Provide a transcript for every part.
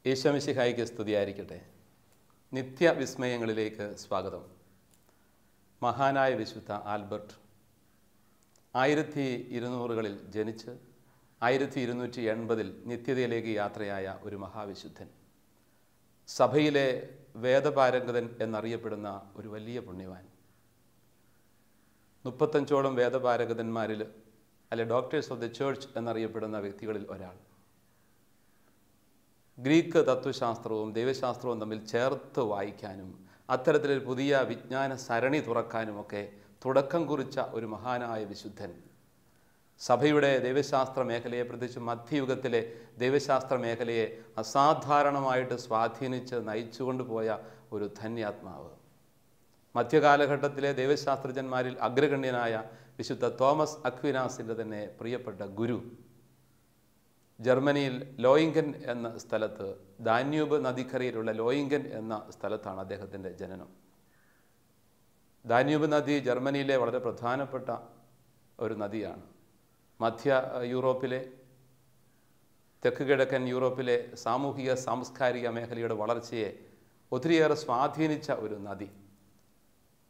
ഈശോമിശിഹായിക്ക് സ്തുതിയായിരിക്കട്ടെ. നിത്യവിസ്മയങ്ങളിലേക്ക് സ്വാഗതം. മഹാനായ വിശുദ്ധ ആൽബർട്ട് 1200-കളിൽ ജനിച്ച് 1280-ൽ നിത്യതയിലേക്ക് യാത്രയായ ഒരു മഹാവിശുദ്ധൻ. സഭയിലെ വേദപാരംഗതൻ എന്നറിയപ്പെടുന്ന ഒരു വലിയ പുണ്യവാൻ. 35ഓളം വേദപാരംഗതന്മാരിൽ അല്ലെ ഡോക്ടേഴ്സ് ഓഫ് ദി ചേർച്ച് എന്നറിയപ്പെടുന്ന വ്യക്തികളിൽ ഒരാൾ. ഗ്രീക്ക് തത്വശാസ്ത്രവും ദൈവശാസ്ത്രവും തമ്മിൽ ചേർത്ത് വായിക്കാനും അത്തരത്തിലൊരു പുതിയ വിജ്ഞാന സരണി തുറക്കാനുമൊക്കെ തുടക്കം കുറിച്ച ഒരു മഹാനായ വിശുദ്ധൻ. സഭയുടെ ദൈവശാസ്ത്ര മേഖലയെ, പ്രത്യേകിച്ച് മധ്യയുഗത്തിലെ ദൈവശാസ്ത്ര മേഖലയെ അസാധാരണമായിട്ട് സ്വാധീനിച്ച് നയിച്ചുകൊണ്ടുപോയ ഒരു ധന്യാത്മാവ്. മധ്യകാലഘട്ടത്തിലെ ദൈവശാസ്ത്രജ്ഞന്മാരിൽ അഗ്രഗണ്യനായ വിശുദ്ധ തോമസ് അക്വിനാസിൻ്റെ തന്നെ പ്രിയപ്പെട്ട ഗുരു. ജർമ്മനിയിൽ ലോയിങ്കൻ എന്ന സ്ഥലത്ത്, ദാന്യൂബ് നദിക്കരയിലുള്ള ലോയിങ്കൻ എന്ന സ്ഥലത്താണ് അദ്ദേഹത്തിൻ്റെ ജനനം. ദാന്യൂബ് നദി ജർമ്മനിയിലെ വളരെ പ്രധാനപ്പെട്ട ഒരു നദിയാണ്. മധ്യ യൂറോപ്പിലെ, തെക്ക് കിഴക്കൻ യൂറോപ്പിലെ സാമൂഹിക സാംസ്കാരിക മേഖലയുടെ വളർച്ചയെ ഒത്തിരിയേറെ സ്വാധീനിച്ച ഒരു നദി.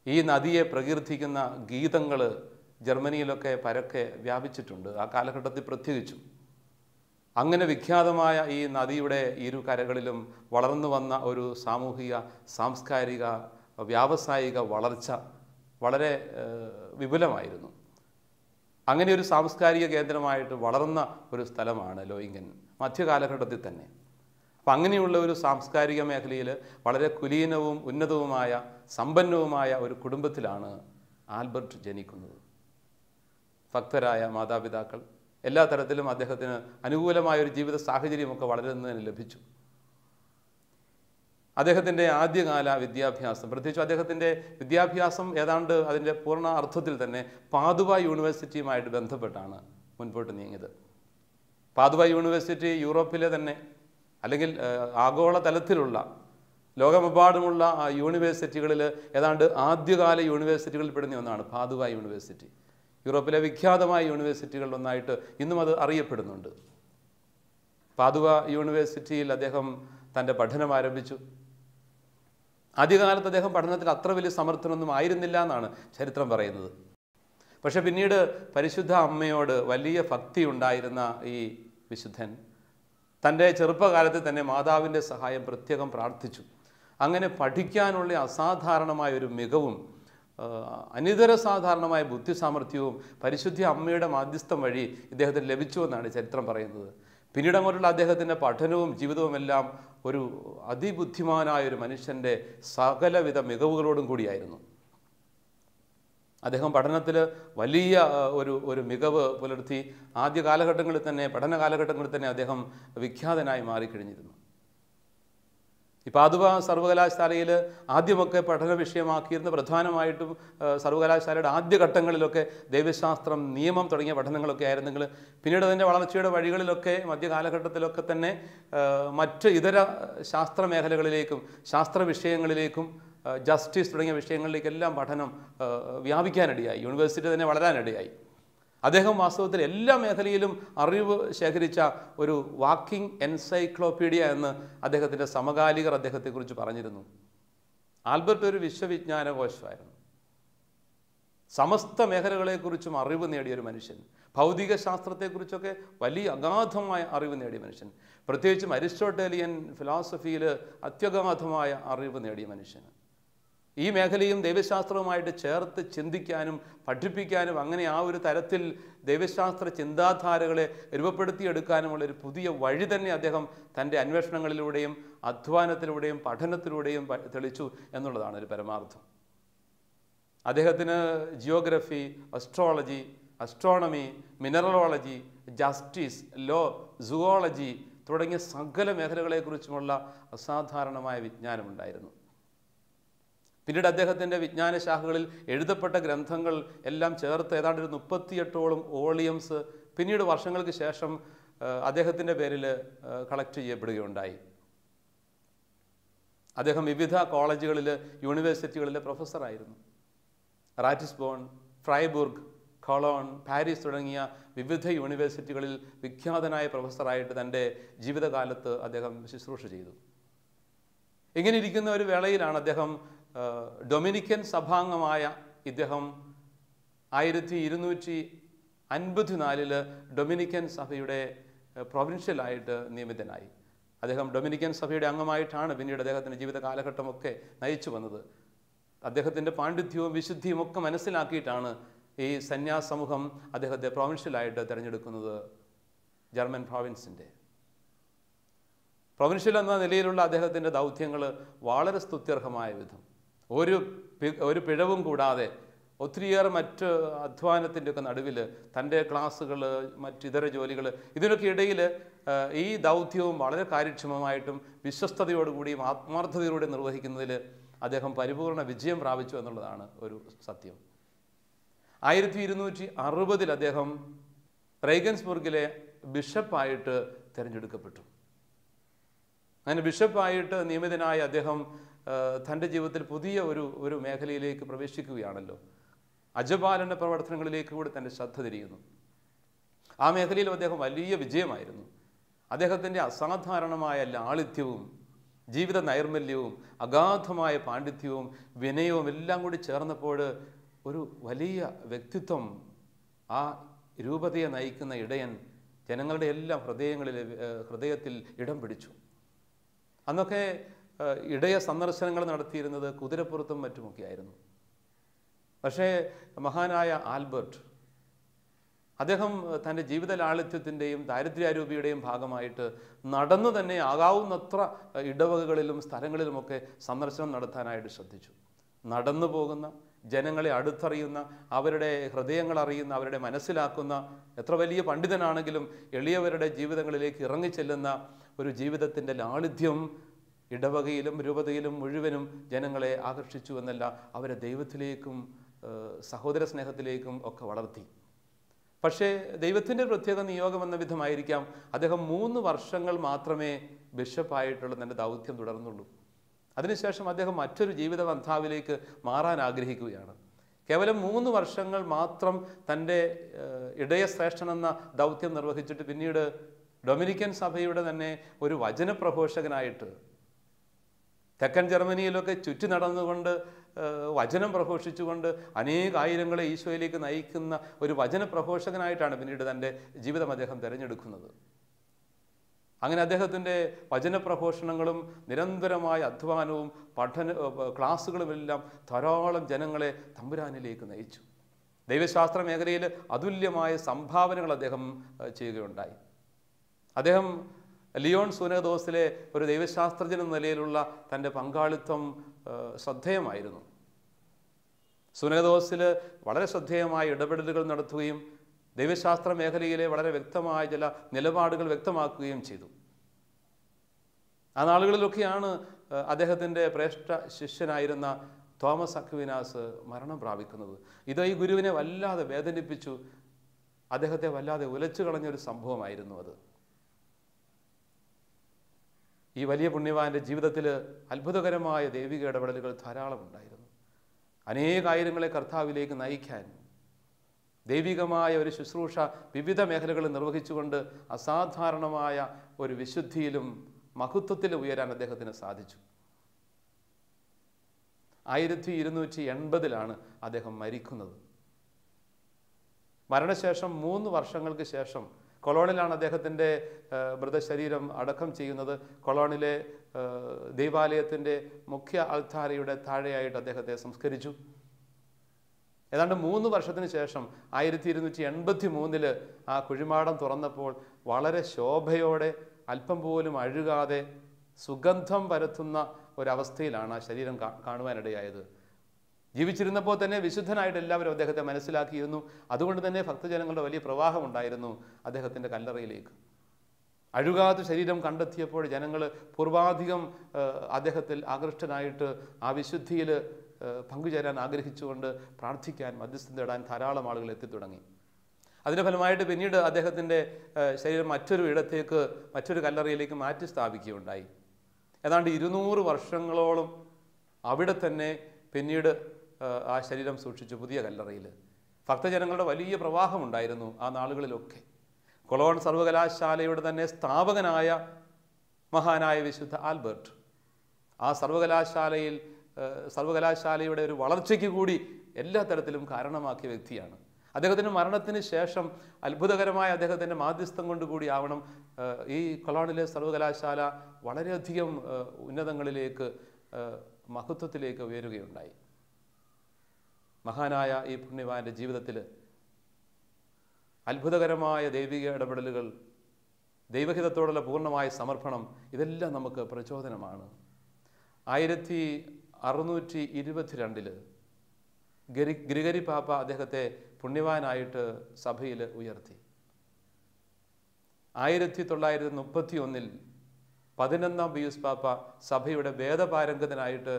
ഈ നദിയെ പ്രകീർത്തിക്കുന്ന ഗീതങ്ങൾ ജർമ്മനിയിലൊക്കെ പരക്കെ വ്യാപിച്ചിട്ടുണ്ട്, ആ കാലഘട്ടത്തിൽ പ്രത്യേകിച്ചും. അങ്ങനെ വിഖ്യാതമായ ഈ നദിയുടെ ഇരു കരകളിലും വളർന്നു വന്ന ഒരു സാമൂഹിക സാംസ്കാരിക വ്യാവസായിക വളർച്ച വളരെ വിപുലമായിരുന്നു. അങ്ങനെ ഒരു സാംസ്കാരിക കേന്ദ്രമായിട്ട് വളർന്ന ഒരു സ്ഥലമാണ് ലോയിങ്കൻ മധ്യകാലഘട്ടത്തിൽ തന്നെ. അപ്പം അങ്ങനെയുള്ള ഒരു സാംസ്കാരിക മേഖലയിൽ വളരെ കുലീനവും ഉന്നതവുമായ സമ്പന്നവുമായ ഒരു കുടുംബത്തിലാണ് ആൽബർട്ട് ജനിക്കുന്നത്. ഭക്തരായ മാതാപിതാക്കൾ, എല്ലാ തരത്തിലും അദ്ദേഹത്തിന് അനുകൂലമായൊരു ജീവിത സാഹചര്യമൊക്കെ വളരുന്നതിന് ലഭിച്ചു. അദ്ദേഹത്തിൻ്റെ ആദ്യകാല വിദ്യാഭ്യാസം, പ്രത്യേകിച്ച് അദ്ദേഹത്തിൻ്റെ വിദ്യാഭ്യാസം ഏതാണ്ട് അതിൻ്റെ പൂർണ്ണ അർത്ഥത്തിൽ തന്നെ പാദുവ യൂണിവേഴ്സിറ്റിയുമായിട്ട് ബന്ധപ്പെട്ടാണ് മുൻപോട്ട് നീങ്ങിയത്. പാദുവ യൂണിവേഴ്സിറ്റി യൂറോപ്പിലെ തന്നെ, അല്ലെങ്കിൽ ആഗോള തലത്തിലുള്ള ലോകമെമ്പാടുമുള്ള യൂണിവേഴ്സിറ്റികളിൽ ഏതാണ്ട് ആദ്യകാല യൂണിവേഴ്സിറ്റികളിൽ പെടുന്ന ഒന്നാണ് പാദുവ യൂണിവേഴ്സിറ്റി. യൂറോപ്പിലെ വിഖ്യാതമായ യൂണിവേഴ്സിറ്റികളിലൊന്നായിട്ട് ഇന്നും അത് അറിയപ്പെടുന്നുണ്ട്. പാദുവ യൂണിവേഴ്സിറ്റിയിൽ അദ്ദേഹം തൻ്റെ പഠനം ആരംഭിച്ചു. ആദ്യകാലത്ത് അദ്ദേഹം പഠനത്തിൽ അത്ര വലിയ സമർത്ഥനൊന്നും ആയിരുന്നില്ല എന്നാണ് ചരിത്രം പറയുന്നത്. പക്ഷെ പിന്നീട് പരിശുദ്ധ അമ്മയോട് വലിയ ഭക്തി ഉണ്ടായിരുന്ന ഈ വിശുദ്ധൻ തൻ്റെ ചെറുപ്പകാലത്ത് തന്നെ മാതാവിൻ്റെ സഹായം പ്രത്യേകം പ്രാർത്ഥിച്ചു. അങ്ങനെ പഠിക്കാനുള്ള അസാധാരണമായ ഒരു മികവും അനിതര സാധാരണമായ ബുദ്ധിസാമർഥ്യവും പരിശുദ്ധ അമ്മയുടെ മാധ്യസ്ഥം വഴി ഇദ്ദേഹത്തിന് ലഭിച്ചുവെന്നാണ് ചരിത്രം പറയുന്നത്. പിന്നീട് അങ്ങോട്ടുള്ള അദ്ദേഹത്തിൻ്റെ പഠനവും ജീവിതവുമെല്ലാം ഒരു അതിബുദ്ധിമാനായ ഒരു മനുഷ്യൻ്റെ സകലവിധ മികവുകളോടും കൂടിയായിരുന്നു. അദ്ദേഹം പഠനത്തിൽ വലിയ ഒരു മികവ് പുലർത്തി. ആദ്യ കാലഘട്ടങ്ങളിൽ തന്നെ, പഠന കാലഘട്ടങ്ങളിൽ തന്നെ അദ്ദേഹം വിഖ്യാതനായി മാറിക്കഴിഞ്ഞിരുന്നു. ഈ പാദുവ സർവകലാശാലയിൽ ആദ്യമൊക്കെ പഠന വിഷയമാക്കിയിരുന്ന പ്രധാനമായിട്ടും സർവകലാശാലയുടെ ആദ്യഘട്ടങ്ങളിലൊക്കെ ദൈവശാസ്ത്രം, നിയമം തുടങ്ങിയ പഠനങ്ങളൊക്കെ ആയിരുന്നെങ്കിൽ പിന്നീട് അതിൻ്റെ വളർച്ചയുടെ വഴികളിലൊക്കെ മധ്യകാലഘട്ടത്തിലൊക്കെ തന്നെ മറ്റ് ഇതര ശാസ്ത്ര മേഖലകളിലേക്കും ശാസ്ത്ര വിഷയങ്ങളിലേക്കും ജസ്റ്റിസ് തുടങ്ങിയ വിഷയങ്ങളിലേക്കെല്ലാം പഠനം വ്യാപിക്കാനിടയായി. യൂണിവേഴ്സിറ്റി തന്നെ വളരാനിടയായി. അദ്ദേഹം വാസ്തവത്തിൽ എല്ലാ മേഖലയിലും അറിവ് ശേഖരിച്ച ഒരു വാക്കിംഗ് എൻസൈക്ലോപീഡിയ എന്ന് അദ്ദേഹത്തിൻ്റെ സമകാലികർ അദ്ദേഹത്തെക്കുറിച്ച് പറഞ്ഞിരുന്നു. ആൽബർട്ട് ഒരു വിശ്വവിജ്ഞാനകോശമായിരുന്നു. സമസ്ത മേഖലകളെക്കുറിച്ചും അറിവ് നേടിയൊരു മനുഷ്യൻ. ഭൗതിക ശാസ്ത്രത്തെക്കുറിച്ചൊക്കെ വലിയ അഗാധമായ അറിവ് നേടിയ മനുഷ്യൻ. പ്രത്യേകിച്ചും അരിസ്റ്റോട്ടേലിയൻ ഫിലോസഫിയിൽ അത്യഗാധമായ അറിവ് നേടിയ മനുഷ്യൻ. ഈ മേഖലയും ദൈവശാസ്ത്രവുമായിട്ട് ചേർത്ത് ചിന്തിക്കാനും പഠിപ്പിക്കാനും അങ്ങനെ ആ ഒരു തരത്തിൽ ദൈവശാസ്ത്ര ചിന്താധാരകളെ രൂപപ്പെടുത്തിയെടുക്കാനുമുള്ള ഒരു പുതിയ വഴി തന്നെ അദ്ദേഹം തൻ്റെ അന്വേഷണങ്ങളിലൂടെയും അധ്വാനത്തിലൂടെയും പഠനത്തിലൂടെയും തെളിച്ചു എന്നുള്ളതാണ് ഒരു പരമാർത്ഥം. അദ്ദേഹത്തിന് geography, astrology, astronomy, mineralogy, justice, law, zoology തുടങ്ങിയ സകല മേഖലകളെക്കുറിച്ചുമുള്ള അസാധാരണമായ വിജ്ഞാനമുണ്ടായിരുന്നു. പിന്നീട് അദ്ദേഹത്തിൻ്റെ വിജ്ഞാന ശാഖകളിൽ എഴുതപ്പെട്ട ഗ്രന്ഥങ്ങൾ എല്ലാം ചേർത്ത് ഏതാണ്ട് ഒരു 38ഓളം വോളിയംസ് പിന്നീട് വർഷങ്ങൾക്ക് ശേഷം അദ്ദേഹത്തിൻ്റെ പേരിൽ കളക്ട് ചെയ്യപ്പെടുകയുണ്ടായി. അദ്ദേഹം വിവിധ കോളേജുകളിൽ, യൂണിവേഴ്സിറ്റികളിലെ പ്രൊഫസറായിരുന്നു. റാറ്റിസ്ബോൺ, ഫ്രൈബുർഗ്, കൊളോൺ, പാരീസ് തുടങ്ങിയ വിവിധ യൂണിവേഴ്സിറ്റികളിൽ വിഖ്യാതനായ പ്രൊഫസറായിട്ട് തൻ്റെ ജീവിതകാലത്ത് അദ്ദേഹം ശുശ്രൂഷ ചെയ്തു. ഇങ്ങനെ ഇരിക്കുന്ന ഒരു വേളയിലാണ് അദ്ദേഹം ഡൊമിനിക്കൻ സഭാംഗമായ ഇദ്ദേഹം 1254 ഡൊമിനിക്കൻ സഭയുടെ പ്രൊവിൻഷ്യലായിട്ട് നിയമിതനായി. അദ്ദേഹം ഡൊമിനിക്കൻ സഭയുടെ അംഗമായിട്ടാണ് പിന്നീട് അദ്ദേഹത്തിൻ്റെ ജീവിത കാലഘട്ടമൊക്കെ നയിച്ചു വന്നത്. അദ്ദേഹത്തിൻ്റെ പാണ്ഡിത്യവും വിശുദ്ധിയും ഒക്കെ മനസ്സിലാക്കിയിട്ടാണ് ഈ സന്യാസ സമൂഹം അദ്ദേഹത്തെ പ്രൊവിൻഷ്യലായിട്ട് തിരഞ്ഞെടുക്കുന്നത്. ജർമ്മൻ പ്രൊവിൻസിൻ്റെ പ്രൊവിൻഷ്യൽ എന്ന നിലയിലുള്ള അദ്ദേഹത്തിൻ്റെ ദൗത്യങ്ങൾ വളരെ സ്തുത്യർഹമായ വിധം ഒരു പിഴവും കൂടാതെ ഒത്തിരിയേറെ മറ്റ് അധ്വാനത്തിൻ്റെയൊക്കെ നടുവിൽ തൻ്റെ ക്ലാസ്സുകൾ, മറ്റിതര ജോലികൾ, ഇതിനൊക്കെ ഇടയിൽ ഈ ദൗത്യവും വളരെ കാര്യക്ഷമമായിട്ടും വിശ്വസ്തയോടുകൂടിയും ആത്മാർത്ഥതയോടെ നിർവഹിക്കുന്നതിൽ അദ്ദേഹം പരിപൂർണ വിജയം പ്രാപിച്ചു എന്നുള്ളതാണ് ഒരു സത്യം. 1260 അദ്ദേഹം റേഗൻസ്ബുർഗിലെ ബിഷപ്പായിട്ട് തിരഞ്ഞെടുക്കപ്പെട്ടു. അങ്ങനെ ബിഷപ്പായിട്ട് നിയമിതനായ അദ്ദേഹം തൻ്റെ ജീവിതത്തിൽ പുതിയ ഒരു മേഖലയിലേക്ക് പ്രവേശിക്കുകയാണല്ലോ. അജപാലന പ്രവർത്തനങ്ങളിലേക്ക് കൂടി തൻ്റെ ശ്രദ്ധ തിരിയുന്നു. ആ മേഖലയിലും അദ്ദേഹം വലിയ വിജയമായിരുന്നു. അദ്ദേഹത്തിൻ്റെ അസാധാരണമായ ലാളിത്യവും ജീവിത നൈർമല്യവും അഗാധമായ പാണ്ഡിത്യവും വിനയവും എല്ലാം കൂടി ചേർന്നപ്പോൾ ഒരു വലിയ വ്യക്തിത്വം, ആ രൂപതയെ നയിക്കുന്ന ഇടയൻ ജനങ്ങളുടെ എല്ലാം ഹൃദയത്തിൽ ഇടം പിടിച്ചു. അന്നൊക്കെ ഇടയ സന്ദർശനങ്ങൾ നടത്തിയിരുന്നത് കുതിരപ്പുറത്തും മറ്റുമൊക്കെ ആയിരുന്നു. പക്ഷേ മഹാനായ ആൽബർട്ട് അദ്ദേഹം തൻ്റെ ജീവിത ലാളിത്യത്തിൻ്റെയും ദാരിദ്ര്യാരൂപിയുടെയും ഭാഗമായിട്ട് നടന്നു തന്നെ ആകാവുന്നത്ര ഇടവകകളിലും സ്ഥലങ്ങളിലുമൊക്കെ സന്ദർശനം നടത്താനായിട്ട് ശ്രദ്ധിച്ചു. നടന്നു പോകുന്ന, ജനങ്ങളെ അടുത്തറിയുന്ന, അവരുടെ ഹൃദയങ്ങൾ അറിയുന്ന, അവരുടെ മനസ്സിലാക്കുന്ന, എത്ര വലിയ പണ്ഡിതനാണെങ്കിലും എളിയവരുടെ ജീവിതങ്ങളിലേക്ക് ഇറങ്ങിച്ചെല്ലുന്ന ഒരു ജീവിതത്തിൻ്റെ ലാളിത്യം ഇടവകയിലും രൂപതയിലും മുഴുവനും ജനങ്ങളെ ആകർഷിച്ചു എന്നല്ല, അവരെ ദൈവത്തിലേക്കും സഹോദര സ്നേഹത്തിലേക്കും ഒക്കെ വളർത്തി. പക്ഷേ ദൈവത്തിൻ്റെ പ്രത്യേക നിയോഗം എന്ന വിധമായിരിക്കാം അദ്ദേഹം 3 വർഷങ്ങൾ മാത്രമേ ബിഷപ്പായിട്ടുള്ള തൻ്റെ ദൗത്യം തുടർന്നുള്ളൂ. അതിനുശേഷം അദ്ദേഹം മറ്റൊരു ജീവിത പന്ഥാവിലേക്ക് മാറാൻ ആഗ്രഹിക്കുകയാണ്. കേവലം 3 വർഷങ്ങൾ മാത്രം തൻ്റെ ഇടയശ്രേഷ്ഠൻ എന്ന ദൗത്യം നിർവഹിച്ചിട്ട് പിന്നീട് ഡൊമിനിക്കൻ സഭയുടെ തന്നെ ഒരു വചനപ്രഘോഷകനായിട്ട് തെക്കൻ ജർമ്മനിയിലൊക്കെ ചുറ്റി നടന്നുകൊണ്ട് വചനം പ്രഘോഷിച്ചുകൊണ്ട് അനേകായിരങ്ങളെ ഈശോയിലേക്ക് നയിക്കുന്ന ഒരു വചനപ്രഘോഷകനായിട്ടാണ് പിന്നീട് തൻ്റെ ജീവിതം അദ്ദേഹം തിരഞ്ഞെടുക്കുന്നത്. അങ്ങനെ അദ്ദേഹത്തിൻ്റെ വചനപ്രഘോഷണങ്ങളും നിരന്തരമായ അധ്വാനവും ക്ലാസ്സുകളുമെല്ലാം ധാരാളം ജനങ്ങളെ തമ്പുരാനിലേക്ക് നയിച്ചു. ദൈവശാസ്ത്ര മേഖലയിൽ അതുല്യമായ സംഭാവനകൾ അദ്ദേഹം ചെയ്യുകയുണ്ടായി. അദ്ദേഹം ലിയോൺ സുനഹദോസിലെ ഒരു ദൈവശാസ്ത്രജ്ഞൻ എന്ന നിലയിലുള്ള തൻ്റെ പങ്കാളിത്തം ശ്രദ്ധേയമായിരുന്നു. സുനഹദോസിൽ വളരെ ശ്രദ്ധേയമായ ഇടപെടലുകൾ നടത്തുകയും ദൈവശാസ്ത്ര മേഖലയിലെ വളരെ വ്യക്തമായ ചില നിലപാടുകൾ വ്യക്തമാക്കുകയും ചെയ്തു. ആ നാളുകളിലൊക്കെയാണ് അദ്ദേഹത്തിൻ്റെ ശ്രേഷ്ഠ ശിഷ്യനായിരുന്ന തോമസ് അക്വിനാസ് മരണം പ്രാപിക്കുന്നത്. ഇത് ഈ ഗുരുവിനെ വല്ലാതെ വേദനിപ്പിച്ചു, അദ്ദേഹത്തെ വല്ലാതെ ഉലച്ചു കളഞ്ഞൊരു സംഭവമായിരുന്നു അത്. ഈ വലിയ പുണ്യവാന്റെ ജീവിതത്തിൽ അത്ഭുതകരമായ ദൈവിക ഇടപെടലുകൾ ധാരാളം ഉണ്ടായിരുന്നു. അനേകായിരങ്ങളെ കർത്താവിലേക്ക് നയിക്കാൻ ദൈവികമായ ഒരു ശുശ്രൂഷ വിവിധ മേഖലകളിൽ നിർവഹിച്ചുകൊണ്ട് അസാധാരണമായ ഒരു വിശുദ്ധിയിലും മഹത്വത്തിലും ഉയരാൻ അദ്ദേഹത്തിന് സാധിച്ചു. 1280 അദ്ദേഹം മരിക്കുന്നത്. മരണശേഷം 3 വർഷങ്ങൾക്ക് ശേഷം കൊളോണിലാണ് അദ്ദേഹത്തിൻ്റെ മൃതശരീരം അടക്കം ചെയ്യുന്നത്. കൊളോണിലെ ദൈവാലയത്തിൻ്റെ മുഖ്യ അൾത്താരയുടെ താഴെയായിട്ട് അദ്ദേഹത്തെ സംസ്കരിച്ചു. ഏതാണ്ട് 3 വർഷത്തിന് ശേഷം 1283 ആ കുഴിമാടം തുറന്നപ്പോൾ വളരെ ശോഭയോടെ, അല്പം പോലും അഴുകാതെ, സുഗന്ധം പരത്തുന്ന ഒരവസ്ഥയിലാണ് ആ ശരീരം കാണുവാനിടയായത്. ജീവിച്ചിരുന്നപ്പോൾ തന്നെ വിശുദ്ധനായിട്ട് എല്ലാവരും അദ്ദേഹത്തെ മനസ്സിലാക്കിയിരുന്നു. അതുകൊണ്ട് തന്നെ ഭക്തജനങ്ങളുടെ വലിയ പ്രവാഹം ഉണ്ടായിരുന്നു അദ്ദേഹത്തിൻ്റെ കല്ലറയിലേക്ക്. അഴുകാത്ത ശരീരം കണ്ടെത്തിയപ്പോൾ ജനങ്ങൾ പൂർവാധികം അദ്ദേഹത്തിൽ ആകൃഷ്ടനായിട്ട് ആ വിശുദ്ധിയിൽ പങ്കുചേരാൻ ആഗ്രഹിച്ചുകൊണ്ട് പ്രാർത്ഥിക്കാൻ, മധ്യസ്ഥം തേടാൻ ധാരാളം ആളുകൾ എത്തിത്തുടങ്ങി. അതിൻ്റെ ഫലമായിട്ട് പിന്നീട് അദ്ദേഹത്തിൻ്റെ ശരീരം മറ്റൊരു ഇടത്തേക്ക്, മറ്റൊരു കല്ലറയിലേക്ക് മാറ്റി സ്ഥാപിക്കുകയുണ്ടായി. ഏതാണ്ട് 200 വർഷങ്ങളോളം അവിടെ തന്നെ പിന്നീട് ആ ശരീരം സൂക്ഷിച്ചു, പുതിയ കല്ലറയിൽ. ഭക്തജനങ്ങളുടെ വലിയ പ്രവാഹമുണ്ടായിരുന്നു ആ നാളുകളിലൊക്കെ. കൊളോൺ സർവകലാശാലയുടെ തന്നെ സ്ഥാപകനായ മഹാനായ വിശുദ്ധ ആൽബർട്ട് ആ സർവകലാശാലയുടെ ഒരു വളർച്ചയ്ക്ക് കൂടി എല്ലാ തരത്തിലും കാരണമാക്കിയ വ്യക്തിയാണ്. അദ്ദേഹത്തിൻ്റെ മരണത്തിന് ശേഷം അത്ഭുതകരമായ അദ്ദേഹത്തിൻ്റെ മാധ്യസ്ഥം കൊണ്ടുകൂടി ആവണം ഈ കൊളോണിലെ സർവകലാശാല വളരെയധികം ഉന്നതങ്ങളിലേക്ക്, മഹത്വത്തിലേക്ക് ഉയരുകയുണ്ടായി. മഹാനായ ഈ പുണ്യവാന്റെ ജീവിതത്തിൽ അത്ഭുതകരമായ ദൈവിക ഇടപെടലുകൾ, ദൈവഹിതത്തോടുള്ള പൂർണ്ണമായ സമർപ്പണം, ഇതെല്ലാം നമുക്ക് പ്രചോദനമാണ്. 1622 ഗ്രിഗരി പാപ്പ അദ്ദേഹത്തെ പുണ്യവാനായിട്ട് സഭയിൽ ഉയർത്തി. 1931 11ാം പിയൂസ് പാപ്പ സഭയുടെ വേദപാരംഗതനായിട്ട്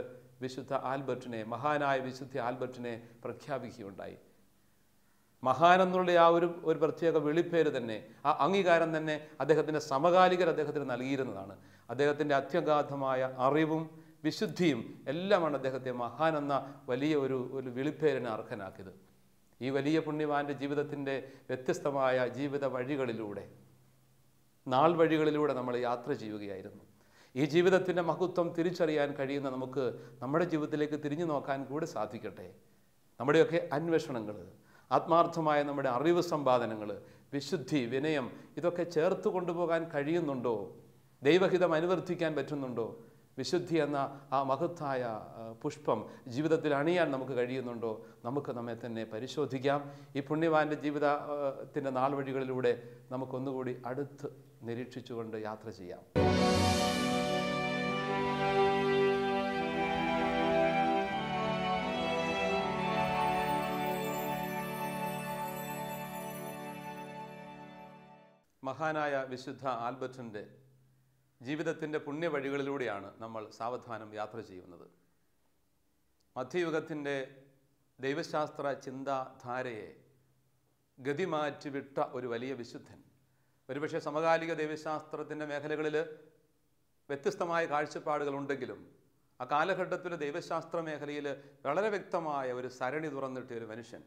വിശുദ്ധ ആൽബർട്ടിനെ, മഹാനായ വിശുദ്ധ ആൽബർട്ടിനെ പ്രഖ്യാപിക്കുകയുണ്ടായി. മഹാൻ എന്നുള്ള ആ ഒരു പ്രത്യേക വിളിപ്പേര് തന്നെ, ആ അംഗീകാരം തന്നെ അദ്ദേഹത്തിൻ്റെ സമകാലികർ അദ്ദേഹത്തിന് നൽകിയിരുന്നതാണ്. അദ്ദേഹത്തിൻ്റെ അത്യഗാധമായ അറിവും വിശുദ്ധിയും എല്ലാമാണ് അദ്ദേഹത്തെ മഹാൻ എന്ന വലിയ ഒരു വിളിപ്പേരിനെ അർഹനാക്കിയത്. ഈ വലിയ പുണ്യവാന്റെ ജീവിതത്തിൻ്റെ വ്യത്യസ്തമായ ജീവിത വഴികളിലൂടെ, നാൾ വഴികളിലൂടെ നമ്മൾ യാത്ര ചെയ്യുകയായിരുന്നു. ഈ ജീവിതത്തിൻ്റെ മഹത്വം തിരിച്ചറിയാൻ കഴിയുന്ന നമുക്ക് നമ്മുടെ ജീവിതത്തിലേക്ക് തിരിഞ്ഞു നോക്കാൻ കൂടി സാധിക്കട്ടെ. നമ്മുടെയൊക്കെ അന്വേഷണങ്ങൾ, ആത്മാർത്ഥമായ നമ്മുടെ അറിവ് സമ്പാദനങ്ങൾ, വിശുദ്ധി, വിനയം, ഇതൊക്കെ ചേർത്ത് കൊണ്ടുപോകാൻ കഴിയുന്നുണ്ടോ? ദൈവഹിതം അനുവർത്തിക്കാൻ പറ്റുന്നുണ്ടോ? വിശുദ്ധി എന്ന ആ മഹത്തായ പുഷ്പം ജീവിതത്തിൽ അണിയാൻ നമുക്ക് കഴിയുന്നുണ്ടോ? നമുക്ക് നമ്മെ തന്നെ പരിശോധിക്കാം. ഈ പുണ്യവാന്റെ ജീവിതത്തിൻ്റെ നാൾ വഴികളിലൂടെ നമുക്കൊന്നുകൂടി അടുത്ത് നിരീക്ഷിച്ചുകൊണ്ട് യാത്ര ചെയ്യാം. മഹാനായ വിശുദ്ധ ആൽബർട്ടിൻ്റെ ജീവിതത്തിൻ്റെ പുണ്യവഴികളിലൂടെയാണ് നമ്മൾ സാവധാനം യാത്ര ചെയ്യുന്നത്. മധ്യയുഗത്തിൻ്റെ ദൈവശാസ്ത്ര ചിന്താധാരയെ ഗതിമാറ്റിവിട്ട ഒരു വലിയ വിശുദ്ധൻ. ഒരുപക്ഷെ സമകാലിക ദൈവശാസ്ത്രത്തിൻ്റെ മേഖലകളിൽ വ്യത്യസ്തമായ കാഴ്ചപ്പാടുകളുണ്ടെങ്കിലും ആ കാലഘട്ടത്തിലെ ദൈവശാസ്ത്ര മേഖലയിൽ വളരെ വ്യക്തമായ ഒരു സരണി തുറന്നിട്ടിയ ഒരു മനുഷ്യൻ,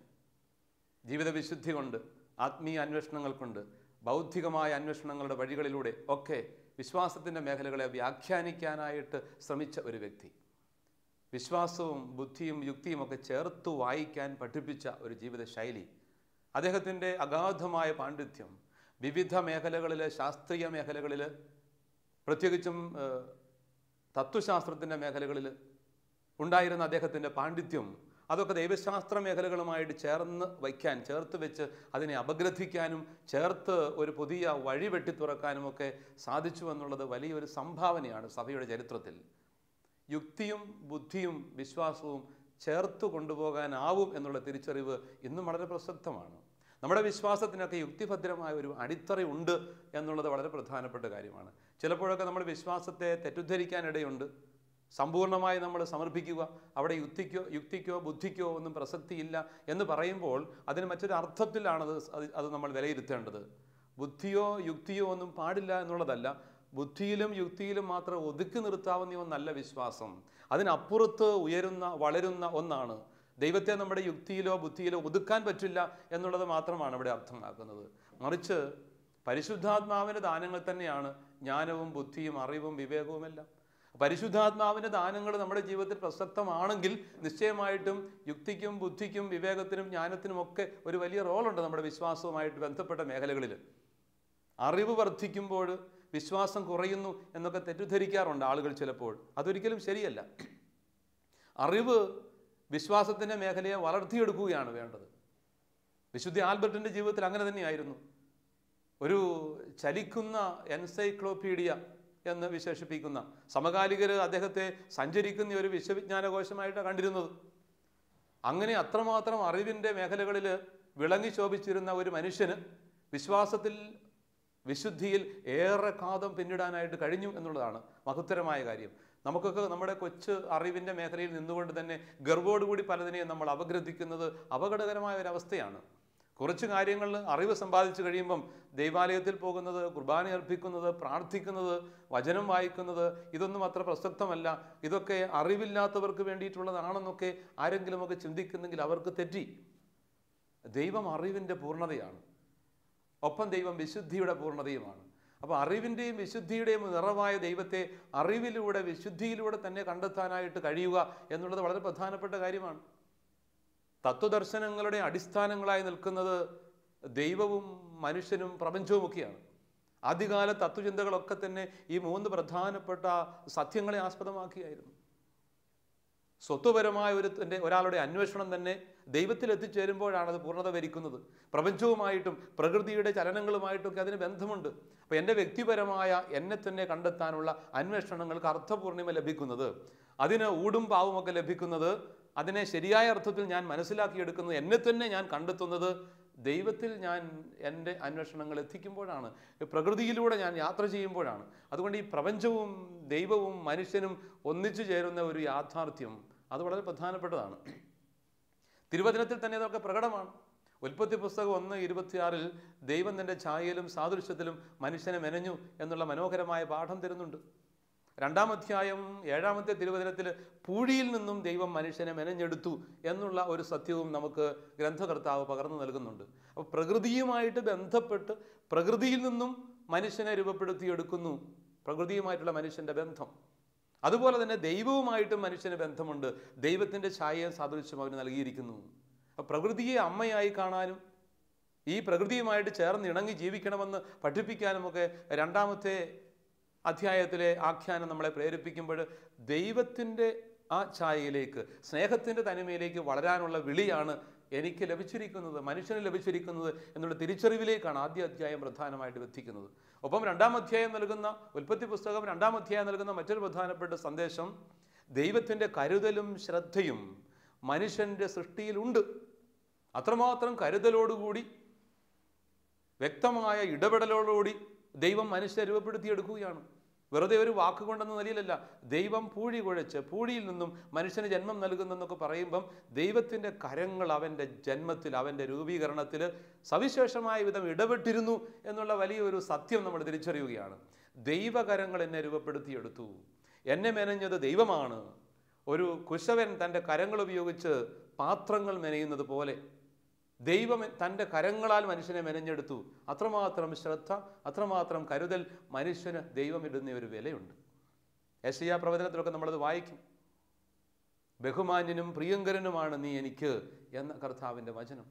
ജീവിത വിശുദ്ധി കൊണ്ട്, ആത്മീയ അന്വേഷണങ്ങൾ കൊണ്ട്, ബൗദ്ധികമായ അന്വേഷണങ്ങളുടെ വഴികളിലൂടെ ഒക്കെ വിശ്വാസത്തിൻ്റെ മേഖലകളെ വ്യാഖ്യാനിക്കാനായിട്ട് ശ്രമിച്ച ഒരു വ്യക്തി. വിശ്വാസവും ബുദ്ധിയും യുക്തിയും ഒക്കെ ചേർത്ത് വായിക്കാൻ പഠിപ്പിച്ച ഒരു ജീവിത ശൈലി, അദ്ദേഹത്തിൻ്റെ അഗാധമായ പാണ്ഡിത്യം, വിവിധ മേഖലകളിൽ, ശാസ്ത്രീയ മേഖലകളിൽ, പ്രത്യേകിച്ചും തത്വശാസ്ത്രത്തിൻ്റെ മേഖലകളിൽ ഉണ്ടായിരുന്ന അദ്ദേഹത്തിൻ്റെ പാണ്ഡിത്യം, അതൊക്കെ ദൈവശാസ്ത്ര മേഖലകളുമായിട്ട് ചേർത്ത് വെച്ച് അതിനെ അപഗ്രഥിക്കാനും ചേർത്ത് ഒരു പുതിയ വഴി വെട്ടിത്തുറക്കാനുമൊക്കെ സാധിച്ചു എന്നുള്ളത് വലിയൊരു സംഭാവനയാണ് സഭയുടെ ചരിത്രത്തിൽ. യുക്തിയും ബുദ്ധിയും വിശ്വാസവും ചേർത്ത് കൊണ്ടുപോകാനാവും എന്നുള്ള തിരിച്ചറിവ് ഇന്നും വളരെ പ്രസക്തമാണ്. നമ്മുടെ വിശ്വാസത്തിനൊക്കെ യുക്തിഭദ്രമായ ഒരു അടിത്തറയുണ്ട് എന്നുള്ളത് വളരെ പ്രധാനപ്പെട്ട കാര്യമാണ്. ചിലപ്പോഴൊക്കെ നമ്മൾ വിശ്വാസത്തെ തെറ്റിദ്ധരിക്കാനിടയുണ്ട്. സമ്പൂർണ്ണമായി നമ്മൾ സമർപ്പിക്കുക, അവിടെ യുക്തിക്കോ ബുദ്ധിക്കോ ഒന്നും പ്രസക്തിയില്ല എന്ന് പറയുമ്പോൾ അതിന് മറ്റൊരു അർത്ഥത്തിലാണത് അത് നമ്മൾ വിലയിരുത്തേണ്ടത്. ബുദ്ധിയോ യുക്തിയോ ഒന്നും പാടില്ല എന്നുള്ളതല്ല, ബുദ്ധിയിലും യുക്തിയിലും മാത്രം ഒതുക്കി നിർത്താവുന്ന ഒന്നല്ല വിശ്വാസം. അതിനപ്പുറത്ത് ഉയരുന്ന, വളരുന്ന ഒന്നാണ്. ദൈവത്തെ നമ്മുടെ യുക്തിയിലോ ബുദ്ധിയിലോ ഒതുക്കാൻ പറ്റില്ല എന്നുള്ളത് മാത്രമാണ് ഇവിടെ അർത്ഥമാക്കുന്നത്. മറിച്ച് പരിശുദ്ധാത്മാവിൻ്റെ ദാനങ്ങൾ തന്നെയാണ് ജ്ഞാനവും ബുദ്ധിയും അറിവും വിവേകവുമെല്ലാം. പരിശുദ്ധാത്മാവിൻ്റെ ദാനങ്ങൾ നമ്മുടെ ജീവിതത്തിൽ പ്രസക്തമാണെങ്കിൽ നിശ്ചയമായിട്ടും യുക്തിക്കും ബുദ്ധിക്കും വിവേകത്തിനും ജ്ഞാനത്തിനുമൊക്കെ ഒരു വലിയ റോളുണ്ട് നമ്മുടെ വിശ്വാസവുമായിട്ട് ബന്ധപ്പെട്ട മേഖലകളിൽ. അറിവ് വർദ്ധിക്കുമ്പോൾ വിശ്വാസം കുറയുന്നു എന്നൊക്കെ തെറ്റിദ്ധരിക്കാറുണ്ട് ആളുകൾ ചിലപ്പോൾ. അതൊരിക്കലും ശരിയല്ല. അറിവ് വിശ്വാസത്തിൻ്റെ മേഖലയെ വളർത്തിയെടുക്കുകയാണ് വേണ്ടത്. വിശുദ്ധ ആൽബർട്ടിൻ്റെ ജീവിതത്തിൽ അങ്ങനെ തന്നെയായിരുന്നു. ഒരു ചലിക്കുന്ന എൻസൈക്ലോപീഡിയ എന്ന് വിശേഷിപ്പിക്കുന്ന സമകാലികർ അദ്ദേഹത്തെ സഞ്ചരിക്കുന്ന ഒരു വിശ്വവിജ്ഞാനകോശമായിട്ടാണ് കണ്ടിരുന്നത്. അങ്ങനെ അത്രമാത്രം അറിവിൻ്റെ മേഖലകളിൽ വിളങ്ങി ശോഭിച്ചിരുന്ന ഒരു മനുഷ്യന് വിശ്വാസത്തിൽ, വിശുദ്ധിയിൽ ഏറെ കാലം പിന്നിടാനായിട്ട് കഴിഞ്ഞു എന്നുള്ളതാണ് മഹത്തരമായ കാര്യം. നമുക്കൊക്കെ നമ്മുടെ കൊച്ചു അറിവിൻ്റെ മേഖലയിൽ നിന്നുകൊണ്ട് തന്നെ ഗർവോടുകൂടി പലതിനെയും നമ്മൾ അപഗ്രഥിക്കുന്നത് അപകടകരമായ ഒരവസ്ഥയാണ്. കുറച്ച് കാര്യങ്ങളിൽ അറിവ് സമ്പാദിച്ചു കഴിയുമ്പം ദൈവാലയത്തിൽ പോകുന്നത്, കുർബാന അർപ്പിക്കുന്നത്, പ്രാർത്ഥിക്കുന്നത്, വചനം വായിക്കുന്നത് ഇതൊന്നും അത്ര പ്രസക്തമല്ല, ഇതൊക്കെ അറിവില്ലാത്തവർക്ക് വേണ്ടിയിട്ടുള്ളതാണെന്നൊക്കെ ആരെങ്കിലുമൊക്കെ ചിന്തിക്കുന്നെങ്കിൽ അവർക്ക് തെറ്റി. ദൈവം അറിവിൻ്റെ പൂർണ്ണതയാണ്, ഒപ്പം ദൈവം വിശുദ്ധിയുടെ പൂർണ്ണതയുമാണ്. അപ്പോൾ അറിവിൻ്റെയും വിശുദ്ധിയുടെയും നിറവായ ദൈവത്തെ അറിവിലൂടെ, വിശുദ്ധിയിലൂടെ തന്നെ കണ്ടെത്താനായിട്ട് കഴിയുക എന്നുള്ളത് വളരെ പ്രധാനപ്പെട്ട കാര്യമാണ്. തത്വദർശനങ്ങളുടെ അടിസ്ഥാനങ്ങളായി നിൽക്കുന്നത് ദൈവവും മനുഷ്യനും പ്രപഞ്ചവുമൊക്കെയാണ്. ആദ്യകാല തത്വചിന്തകളൊക്കെ തന്നെ ഈ 3 പ്രധാനപ്പെട്ട സത്യങ്ങളെ ആസ്പദമാക്കിയായിരുന്നു. സ്വത്വപരമായ ഒരാളുടെ അന്വേഷണം തന്നെ ദൈവത്തിൽ എത്തിച്ചേരുമ്പോഴാണ് അത് പൂർണ്ണത വരിക്കുന്നത്. പ്രപഞ്ചവുമായിട്ടും പ്രകൃതിയുടെ ചലനങ്ങളുമായിട്ടൊക്കെ അതിന് ബന്ധമുണ്ട്. അപ്പോൾ എൻ്റെ വ്യക്തിപരമായ എന്നെ തന്നെ കണ്ടെത്താനുള്ള അന്വേഷണങ്ങൾക്ക് അർത്ഥപൂർണിമ ലഭിക്കുന്നത്, അതിന് ഊടും പാവുമൊക്കെ ലഭിക്കുന്നത്, അതിനെ ശരിയായ അർത്ഥത്തിൽ ഞാൻ മനസ്സിലാക്കിയെടുക്കുന്നത്, എന്നെ തന്നെ ഞാൻ കണ്ടെത്തുന്നത് ദൈവത്തിൽ ഞാൻ എൻ്റെ അന്വേഷണങ്ങൾ എത്തിക്കുമ്പോഴാണ്, പ്രകൃതിയിലൂടെ ഞാൻ യാത്ര ചെയ്യുമ്പോഴാണ്. അതുകൊണ്ട് ഈ പ്രപഞ്ചവും ദൈവവും മനുഷ്യനും ഒന്നിച്ചു ചേരുന്ന ഒരു യാഥാർത്ഥ്യം അത് വളരെ പ്രധാനപ്പെട്ടതാണ്. തിരുവചനത്തിൽ തന്നെ അതൊക്കെ പ്രകടമാണ്. ഉൽപ്പത്തി പുസ്തകം 1:26 ദൈവം തൻ്റെ ഛായയിലും സാദൃശ്യത്തിലും മനുഷ്യനെ മെനഞ്ഞു എന്നുള്ള മനോഹരമായ പാഠം തരുന്നുണ്ട്. 2-ാം അധ്യായം 7-ാമത്തെ തിരുവചനത്തിൽ പൂഴിയിൽ നിന്നും ദൈവം മനുഷ്യനെ മെനഞ്ഞെടുത്തു എന്നുള്ള ഒരു സത്യവും നമുക്ക് ഗ്രന്ഥകർത്താവ് പകർന്നു നൽകുന്നുണ്ട്. അപ്പോൾ പ്രകൃതിയുമായിട്ട് ബന്ധപ്പെട്ട് പ്രകൃതിയിൽ നിന്നും മനുഷ്യനെ രൂപപ്പെടുത്തിയെടുക്കുന്നു, പ്രകൃതിയുമായിട്ടുള്ള മനുഷ്യൻ്റെ ബന്ധം. അതുപോലെ തന്നെ ദൈവവുമായിട്ടും മനുഷ്യന് ബന്ധമുണ്ട്, ദൈവത്തിൻ്റെ ഛായയും സാദൃശ്യം അവന് നൽകിയിരിക്കുന്നു. അപ്പോൾ പ്രകൃതിയെ അമ്മയായി കാണാനും ഈ പ്രകൃതിയുമായിട്ട് ചേർന്ന് ഇണങ്ങി ജീവിക്കണമെന്ന് പഠിപ്പിക്കാനുമൊക്കെ 2-ാമത്തെ അധ്യായത്തിലെ ആഖ്യാനം നമ്മളെ പ്രേരിപ്പിക്കുമ്പോൾ ദൈവത്തിൻ്റെ ആ ഛായയിലേക്ക്, സ്നേഹത്തിൻ്റെ തനിമയിലേക്ക് വളരാനുള്ള വിളിയാണ് എനിക്ക് ലഭിച്ചിരിക്കുന്നത്, മനുഷ്യന് ലഭിച്ചിരിക്കുന്നത് എന്നുള്ള തിരിച്ചറിവിലേക്കാണ് ആദ്യ അധ്യായം പ്രധാനമായിട്ട് എത്തിക്കുന്നത്. ഒപ്പം 2-ാം അധ്യായം നൽകുന്ന, ഉൽപ്പത്തി പുസ്തകം 2-ാം അധ്യായം നൽകുന്ന മറ്റൊരു പ്രധാനപ്പെട്ട സന്ദേശം ദൈവത്തിൻ്റെ കരുതലും ശ്രദ്ധയും മനുഷ്യൻ്റെ സൃഷ്ടിയിലുണ്ട്. അത്രമാത്രം കരുതലോടുകൂടി, വ്യക്തമായ ഇടപെടലോടുകൂടി ദൈവം മനുഷ്യരെ രൂപപ്പെടുത്തിയെടുക്കുകയാണ്. വെറുതെ ഒരു വാക്കുകൊണ്ടെന്ന നിലയിലല്ല. ദൈവം പൂഴി കുഴച്ച് പൂഴിയിൽ നിന്നും മനുഷ്യന് ജന്മം നൽകുന്നെന്നൊക്കെ പറയുമ്പം ദൈവത്തിൻ്റെ കരങ്ങൾ അവൻ്റെ ജന്മത്തിൽ, അവൻ്റെ രൂപീകരണത്തിൽ സവിശേഷമായ വിധം ഇടപെട്ടിരുന്നു എന്നുള്ള വലിയൊരു സത്യം നമ്മൾ തിരിച്ചറിയുകയാണ്. ദൈവകരങ്ങൾ എന്നെ രൂപപ്പെടുത്തിയെടുത്തു, എന്നെ മെനഞ്ഞത് ദൈവമാണ്. ഒരു കുശവൻ തൻ്റെ കരങ്ങൾ ഉപയോഗിച്ച് പാത്രങ്ങൾ മെനയുന്നത് പോലെ ദൈവം തൻ്റെ കരങ്ങളാൽ മനുഷ്യനെ മെനഞ്ഞെടുത്തു. അത്രമാത്രം ശ്രദ്ധ, അത്രമാത്രം കരുതൽ മനുഷ്യന് ദൈവം ഇടുന്ന ഒരു വിലയുണ്ട്. യെശയ്യാ പ്രവചനത്തിലൊക്കെ നമ്മളത് വായിക്കും. ബഹുമാന്യനും പ്രിയങ്കരനുമാണ് നീ എനിക്ക് എന്ന കർത്താവിൻ്റെ വചനം.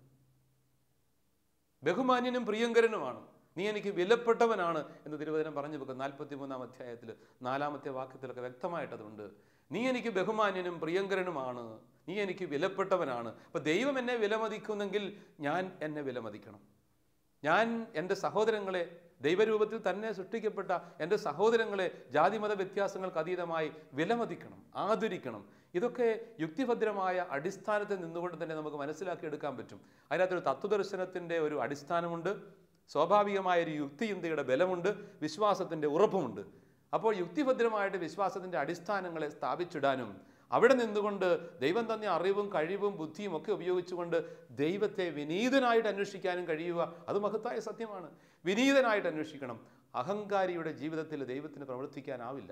ബഹുമാന്യനും പ്രിയങ്കരനുമാണ്, നീ എനിക്ക് വിലപ്പെട്ടവനാണ് എന്ന് തിരുവചനം പറഞ്ഞു വെക്കും. 43-ാം അധ്യായത്തിൽ 4-ാമത്തെ വാക്യത്തിലൊക്കെ വ്യക്തമായിട്ടതുണ്ട്. നീ എനിക്ക് ബഹുമാന്യനും പ്രിയങ്കരനുമാണ്, നീ എനിക്ക് വിലപ്പെട്ടവനാണ്. അപ്പോൾ ദൈവം എന്നെ വിലമതിക്കുന്നെങ്കിൽ ഞാൻ എന്നെ വിലമതിക്കണം. ഞാൻ എൻ്റെ സഹോദരങ്ങളെ, ദൈവരൂപത്തിൽ തന്നെ സൃഷ്ടിക്കപ്പെട്ട എൻ്റെ സഹോദരങ്ങളെ ജാതിമത വ്യത്യാസങ്ങൾക്ക് അതീതമായി വിലമതിക്കണം, ആദരിക്കണം. ഇതൊക്കെ യുക്തിഭദ്രമായ അടിസ്ഥാനത്തിൽ നിന്നുകൊണ്ട് തന്നെ നമുക്ക് മനസ്സിലാക്കിയെടുക്കാൻ പറ്റും. അതിനകത്തൊരു തത്വദർശനത്തിൻ്റെ ഒരു അടിസ്ഥാനമുണ്ട്, സ്വാഭാവികമായ ഒരു യുക്തിചിന്തയുടെ ബലമുണ്ട്, വിശ്വാസത്തിൻ്റെ ഉറപ്പുമുണ്ട്. അപ്പോൾ യുക്തിഭദ്രമായിട്ട് വിശ്വാസത്തിൻ്റെ അടിസ്ഥാനങ്ങളെ സ്ഥാപിച്ചിടാനും അവിടെ നിന്നുകൊണ്ട് ദൈവം തന്നെ അറിവും കഴിവും ബുദ്ധിയും ഒക്കെ ഉപയോഗിച്ചുകൊണ്ട് ദൈവത്തെ വിനീതനായിട്ട് അന്വേഷിക്കാനും കഴിയുക, അത് മഹത്തായ സത്യമാണ്. വിനീതനായിട്ട് അന്വേഷിക്കണം. അഹങ്കാരിയുടെ ജീവിതത്തിൽ ദൈവത്തിന് പ്രവർത്തിക്കാനാവില്ല.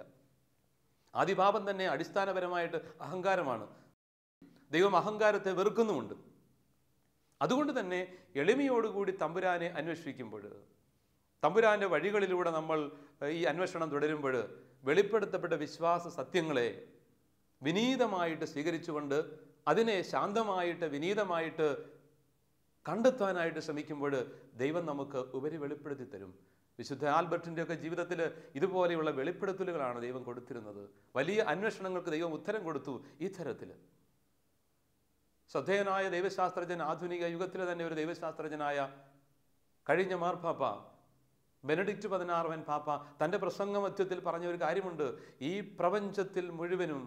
ആദിപാപം തന്നെ അടിസ്ഥാനപരമായിട്ട് അഹങ്കാരമാണ്. ദൈവം അഹങ്കാരത്തെ വെറുക്കുന്നുമുണ്ട്. അതുകൊണ്ട് തന്നെ എളിമയോടുകൂടി തമ്പുരാനെ അന്വേഷിക്കുമ്പോൾ, തമ്പുരാൻ്റെ വഴികളിലൂടെ നമ്മൾ ഈ അന്വേഷണം തുടരുമ്പോൾ വെളിപ്പെടുത്തപ്പെട്ട വിശ്വാസ സത്യങ്ങളെ വിനീതമായിട്ട് സ്വീകരിച്ചുകൊണ്ട് അതിനെ ശാന്തമായിട്ട് വിനീതമായിട്ട് കണ്ടെത്താനായിട്ട് ശ്രമിക്കുമ്പോൾ ദൈവം നമുക്ക് ഉപരി വെളിപ്പെടുത്തി തരും. വിശുദ്ധ ആൽബർട്ടിൻ്റെയൊക്കെ ജീവിതത്തിൽ ഇതുപോലെയുള്ള വെളിപ്പെടുത്തലുകളാണ് ദൈവം കൊടുത്തിരുന്നത്. വലിയ അന്വേഷണങ്ങൾക്ക് ദൈവം ഉത്തരം കൊടുത്തു ഈ തരത്തിൽ. ശ്രദ്ധേയനായ ദൈവശാസ്ത്രജ്ഞൻ, ആധുനിക യുഗത്തിലെ തന്നെ ഒരു ദൈവശാസ്ത്രജ്ഞനായ കഴിഞ്ഞ മാർപ്പാപ്പ ബെനഡിക്റ്റ് 16 പാപ്പ തൻ്റെ പ്രസംഗമധ്യത്തിൽ പറഞ്ഞ ഒരു കാര്യമുണ്ട്. ഈ പ്രപഞ്ചത്തിൽ മുഴുവനും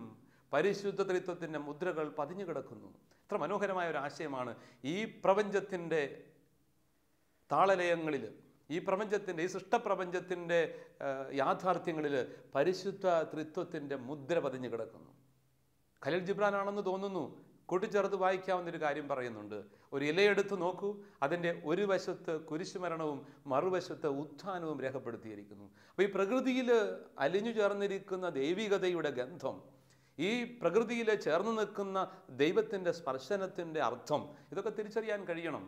പരിശുദ്ധ ത്രിത്വത്തിൻ്റെ മുദ്രകൾ പതിഞ്ഞു കിടക്കുന്നു. എത്ര മനോഹരമായ ഒരു ആശയമാണ്. ഈ പ്രപഞ്ചത്തിൻ്റെ താളലയങ്ങളിൽ, ഈ പ്രപഞ്ചത്തിൻ്റെ, ഈ സൃഷ്ടപ്രപഞ്ചത്തിൻ്റെ യാഥാർത്ഥ്യങ്ങളിൽ പരിശുദ്ധ ത്രിത്വത്തിൻ്റെ മുദ്ര പതിഞ്ഞു കിടക്കുന്നു. ഖലീൽ ജിബ്രാനാണെന്ന് തോന്നുന്നു. കൂട്ടിച്ചേർത്ത് വായിക്കാവുന്നൊരു കാര്യം പറയുന്നുണ്ട്. ഒരു ഇലയെടുത്ത് നോക്കൂ, അതിൻ്റെ ഒരു വശത്ത് കുരിശുമരണവും മറുവശത്ത് ഉത്ഥാനവും രേഖപ്പെടുത്തിയിരിക്കുന്നു. അപ്പോൾ ഈ പ്രകൃതിയിൽ അലിഞ്ഞു ചേർന്നിരിക്കുന്ന ദൈവികതയുടെ ഗന്ധം, ഈ പ്രകൃതിയിൽ ചേർന്ന് നിൽക്കുന്ന ദൈവത്തിൻ്റെ സ്പർശനത്തിൻ്റെ അർത്ഥം, ഇതൊക്കെ തിരിച്ചറിയാൻ കഴിയണം.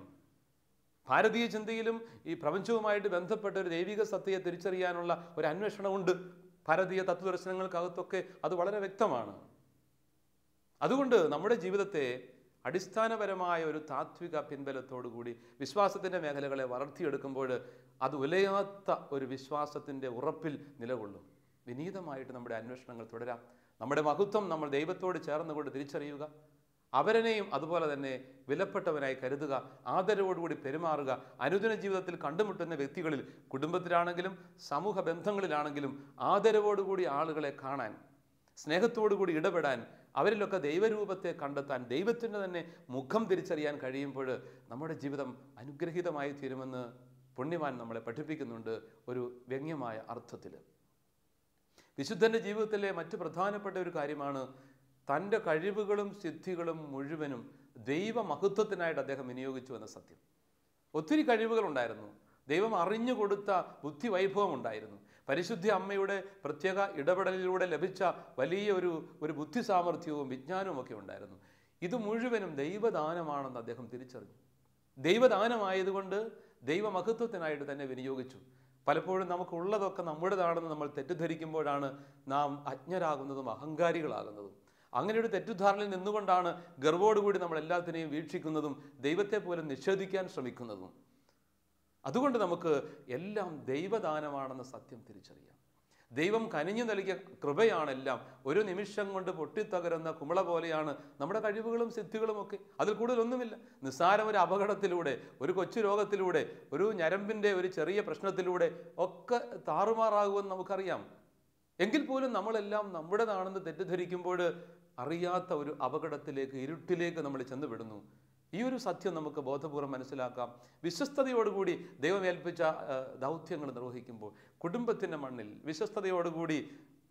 ഭാരതീയ ചിന്തയിലും ഈ പ്രപഞ്ചവുമായിട്ട് ബന്ധപ്പെട്ട ഒരു ദൈവിക സത്യയെ തിരിച്ചറിയാനുള്ള ഒരു അന്വേഷണമുണ്ട്. ഭാരതീയ തത്വദർശനങ്ങൾക്കകത്തൊക്കെ അത് വളരെ വ്യക്തമാണ്. അതുകൊണ്ട് നമ്മുടെ ജീവിതത്തെ അടിസ്ഥാനപരമായ ഒരു താത്വിക പിൻബലത്തോടുകൂടി വിശ്വാസത്തിൻ്റെ മേഖലകളെ വളർത്തിയെടുക്കുമ്പോൾ അത് ഉലയാത്ത ഒരു വിശ്വാസത്തിൻ്റെ ഉറപ്പിൽ നിലകൊള്ളും. വിനീതമായിട്ട് നമ്മുടെ അന്വേഷണങ്ങൾ തുടരാം. നമ്മുടെ മഹത്വം നമ്മൾ ദൈവത്തോട് ചേർന്നുകൊണ്ട് തിരിച്ചറിയുക, അവരനെയും അതുപോലെ തന്നെ വിലപ്പെട്ടവനായി കരുതുക, ആദരവോടുകൂടി പെരുമാറുക. അനുദിന ജീവിതത്തിൽ കണ്ടുമുട്ടുന്ന വ്യക്തികളിൽ, കുടുംബത്തിലാണെങ്കിലും സമൂഹ ബന്ധങ്ങളിലാണെങ്കിലും ആദരവോടുകൂടി ആളുകളെ കാണാൻ, സ്നേഹത്തോടുകൂടി ഇടപെടാൻ, അവരിലൊക്കെ ദൈവരൂപത്തെ കണ്ടെത്താൻ, ദൈവത്തിൻ്റെ തന്നെ മുഖം തിരിച്ചറിയാൻ കഴിയുമ്പോൾ നമ്മുടെ ജീവിതം അനുഗ്രഹീതമായി തീരുമെന്ന് പുണ്യവാൻ നമ്മളെ പഠിപ്പിക്കുന്നുണ്ട് ഒരു വ്യംഗ്യമായ അർത്ഥത്തിൽ. വിശുദ്ധൻ്റെ ജീവിതത്തിലെ മറ്റ് പ്രധാനപ്പെട്ട ഒരു കാര്യമാണ് തൻ്റെ കഴിവുകളും സിദ്ധികളും മുഴുവനും ദൈവമഹത്വത്തിനായിട്ട് അദ്ദേഹം വിനിയോഗിച്ചു എന്ന സത്യം. ഒത്തിരി കഴിവുകളുണ്ടായിരുന്നു. ദൈവം അറിഞ്ഞു കൊടുത്ത ബുദ്ധിവൈഭവം ഉണ്ടായിരുന്നു. പരിശുദ്ധ അമ്മയുടെ പ്രത്യേക ഇടപെടലിലൂടെ ലഭിച്ച വലിയ ഒരു ബുദ്ധി സാമർഥ്യവും വിജ്ഞാനവും ഒക്കെ ഉണ്ടായിരുന്നു. ഇത് മുഴുവനും ദൈവദാനമാണെന്ന് അദ്ദേഹം തിരിച്ചറിഞ്ഞു. ദൈവദാനമായതുകൊണ്ട് ദൈവമഹത്വത്തിനായിട്ട് തന്നെ വിനിയോഗിച്ചു. പലപ്പോഴും നമുക്കുള്ളതൊക്കെ നമ്മുടേതാണെന്ന് നമ്മൾ തെറ്റിദ്ധരിക്കുമ്പോഴാണ് നാം അജ്ഞരാകുന്നതും അഹങ്കാരികളാകുന്നതും. അങ്ങനെ ഒരു തെറ്റിദ്ധാരണയിൽ നിന്നുകൊണ്ടാണ് ഗർവോടുകൂടി നമ്മൾ എല്ലാത്തിനെയും വീക്ഷിക്കുന്നതും ദൈവത്തെ പോലും നിഷേധിക്കാൻ ശ്രമിക്കുന്നതും. അതുകൊണ്ട് നമുക്ക് എല്ലാം ദൈവദാനമാണെന്ന സത്യം തിരിച്ചറിയാം. ദൈവം കനിഞ്ഞു നൽകിയ കൃപയാണെല്ലാം. ഒരു നിമിഷം കൊണ്ട് പൊട്ടിത്തകരുന്ന കുമിള പോലെയാണ് നമ്മുടെ കഴിവുകളും സിദ്ധികളും ഒക്കെ. അതിൽ കൂടുതലൊന്നുമില്ല. നിസ്സാരം ഒരു അപകടത്തിലൂടെ, ഒരു കൊച്ചു രോഗത്തിലൂടെ, ഒരു ഞരമ്പിൻ്റെ ഒരു ചെറിയ പ്രശ്നത്തിലൂടെ ഒക്കെ താറുമാറാകുമെന്ന് നമുക്കറിയാം. എങ്കിൽ പോലും നമ്മളെല്ലാം നമ്മുടേതാണെന്ന് തെറ്റിദ്ധരിക്കുമ്പോൾ അറിയാത്ത ഒരു അപകടത്തിലേക്ക്, ഇരുട്ടിലേക്ക് നമ്മൾ ചെന്നുവിടുന്നു. ഈ ഒരു സത്യം നമുക്ക് ബോധപൂർവ്വം മനസ്സിലാക്കാം. വിശ്വസ്തയോടുകൂടി ദൈവം ഏൽപ്പിച്ച ദൗത്യങ്ങൾ നിർവഹിക്കുമ്പോൾ, കുടുംബത്തിൻ്റെ മണ്ണിൽ വിശ്വസ്തയോടുകൂടി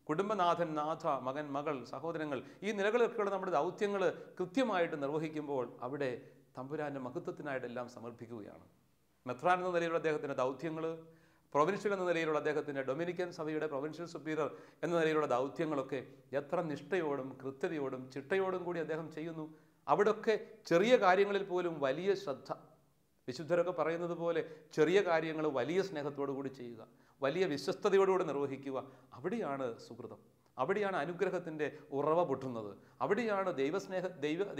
കുടുംബനാഥൻ, നാഥ, മകൻ, മകൾ, സഹോദരങ്ങൾ, ഈ നിലകളൊക്കെയുള്ള നമ്മുടെ ദൗത്യങ്ങൾ കൃത്യമായിട്ട് നിർവഹിക്കുമ്പോൾ അവിടെ തമ്പുരാൻ്റെ മഹത്വത്തിനായിട്ടെല്ലാം സമർപ്പിക്കുകയാണ്. മെത്രാൻ എന്ന നിലയിലുള്ള അദ്ദേഹത്തിൻ്റെ ദൗത്യങ്ങൾ, പ്രൊവിൻഷ്യൽ എന്ന നിലയിലുള്ള അദ്ദേഹത്തിൻ്റെ ഡൊമിനിക്കൻ സഭയുടെ പ്രൊവിൻഷ്യൽ സുപ്പീരിയർ എന്ന നിലയിലുള്ള ദൗത്യങ്ങളൊക്കെ എത്ര നിഷ്ഠയോടും കൃത്യതയോടും ചിട്ടയോടും കൂടി അദ്ദേഹം ചെയ്യുന്നു. അവിടെയൊക്കെ ചെറിയ കാര്യങ്ങളിൽ പോലും വലിയ ശ്രദ്ധ. വിശുദ്ധരൊക്കെ പറയുന്നത് പോലെ ചെറിയ കാര്യങ്ങൾ വലിയ സ്നേഹത്തോടു കൂടി ചെയ്യുക, വലിയ വിശ്വസ്തയോടുകൂടി നിർവഹിക്കുക. അവിടെയാണ് സുഹൃതം, അവിടെയാണ് അനുഗ്രഹത്തിൻ്റെ ഉറവ പൊട്ടുന്നത്, അവിടെയാണ്